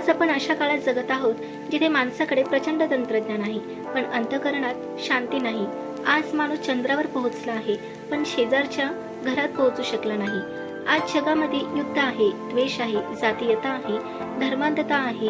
आज आपण अशा काळात जगत आहोत जिथे माणसाकडे प्रचंड तंत्रज्ञान आहे, पण अंतःकरणात शांती नाही. आज माणूस चंद्रावर पोहोचला आहे, पण शेजारच्या घरात पोहोचू शकला नाही. आज जगामध्ये युद्ध आहे, द्वेष आहे, जातीयता आहे, धर्मांधता आहे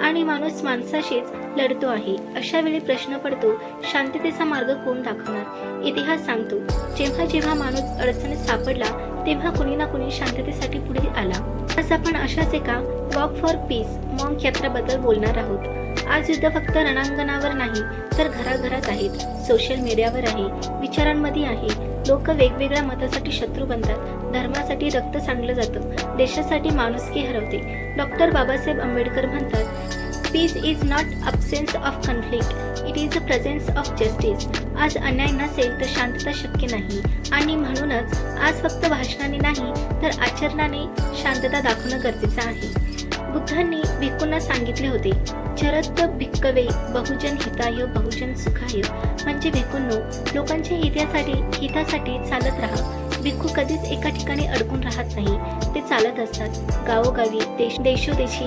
आणि माणूस माणसाशीच लढतो आहे. अशा वेळी प्रश्न पडतो, शांततेचा मार्ग कोण दाखवणार? इतिहास सांगतो, जेव्हा जेव्हा माणूस अडचणीत सापडला तेव्हा कुणी ना कुणी शांततेसाठी पुढे आला. आज आपण अशाच एका वॉक फॉर पीस मॉन्क यात्राबद्दल बोलणार आहोत. आज युद्ध फक्त रणांगणावर नाही तर घराघरात आहेत, सोशल मीडियावर आहे, विचारांमध्ये आहे. लोक वेगवेगळ्या मतासाठी शत्रू बनतात, धर्मासाठी रक्त सांडलं जातं, देशासाठी माणुसकी हरवते. डॉक्टर बाबासाहेब आंबेडकर म्हणतात, peace is not absence of conflict, it is a presence of justice. आज अन्याय नसेल तर शांतता शक्य नाही आणि म्हणूनच आज फक्त भाषणाने नाही तर आचरणाने शांतता दाखवणं गरजेचं आहे. बुद्धांनी भिक्खूंना सांगितले होते, चरत भिक्कवे बहुजन हिताय बहुजन सुखाय. म्हणजे भिक्खूंनो, लोकांच्या हितासाठी चालत राहा. भिक्खू कधीच एका ठिकाणी अडकून राहत नाही, ते चालत असतात गावोगावी, देशोदेशी,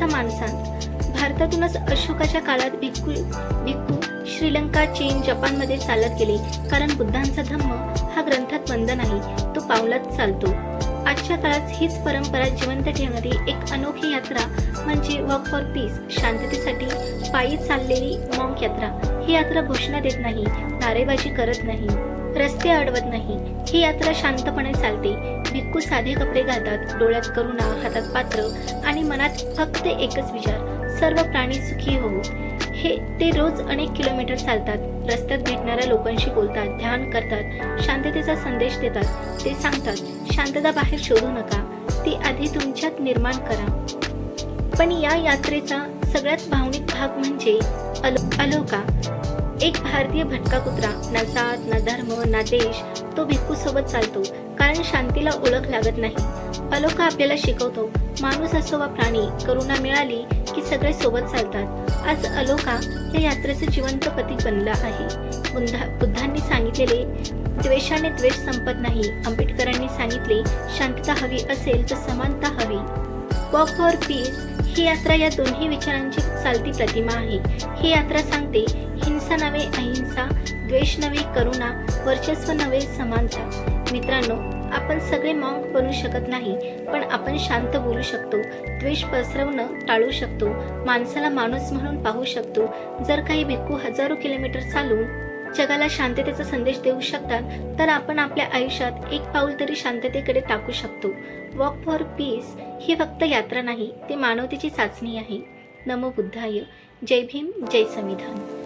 माणसांत. भारतातूनच अशोकाच्या काळात भिक्खू श्रीलंका, चीन, जपानमध्ये चालत गेले, कारण बुद्धांचा धम्म हा ग्रंथात बंद नाही, तो पावलात चालतो. आजच्या काळात हीच परंपरा जिवंत ठेवणारी एक अनोखी यात्रा म्हणजे वॉक फॉर पीस, शांततेसाठी पायी चाललेली मॉन्क यात्रा. ही यात्रा घोषणा देत नाही, नारेबाजी करत नाही, रस्ते अडवत नाही. ही यात्रा शांतपणे चालते. भिक्खू साधे कपडे घालतात, डोळ्यात करुणा, हातात पात्र आणि मनात फक्त एकच विचार, सर्व प्राणी सुखी होवो. ते रोज अनेक किलोमीटर चालतात, रस्त्यात भेटणाऱ्या लोकांशी बोलतात, ध्यान करतात, शांततेचा संदेश देतात. ते सांगतात, शांतता बाहेर शोधू नका, ती आधी तुमच्यात निर्माण करा. पण या यात्रेचा सगळ्यात भावनिक भाग म्हणजे अलोका. एक भारतीय भटका कुत्रा, ना जात, ना धर्म, ना देश, तो भिक्खू सोबत चालतो, कारण शांतीला ओळख लागत नाही. अलोका आपल्याला शिकवतो, माणूस असो वा प्राणी, करुणा मिळाली की सगळे सोबत चालतात. आज अलोका या यात्रेचं जिवंत प्रतीक बनला आहे. बुद्धांनी सांगितलेले, द्वेषाने द्वेष संपत नाही. आंबेडकरांनी सांगितले, शांतता हवी असेल तर समानता हवी. वॉक फॉर पीस ही यात्रा या दोन्ही विचारांची चालती प्रतिमा आहे. ही यात्रा सांगते, हिंसा नव्हे अहिंसा, द्वेष नव्हे करुणा, वर्चस्व नव्हे समानता. मित्रांनो, आपण सगळे मॉन्क बनू शकत नाही, पण आपण शांत बोलू शकतो, द्वेष पसरवणं टाळू शकतो, माणसाला माणूस म्हणून पाहू शकतो. जर काही भिक्खू हजारो किलोमीटर चालून जगाला शांततेचा संदेश देऊ शकतात, तर आपण आपल्या आयुष्यात एक पाऊल तरी शांततेकडे टाकू शकतो. वॉक फॉर पीस ही फक्त यात्रा नाही, ती मानवतेची चाचणी आहे. नमो बुद्धाय. जय भीम, जय संविधान.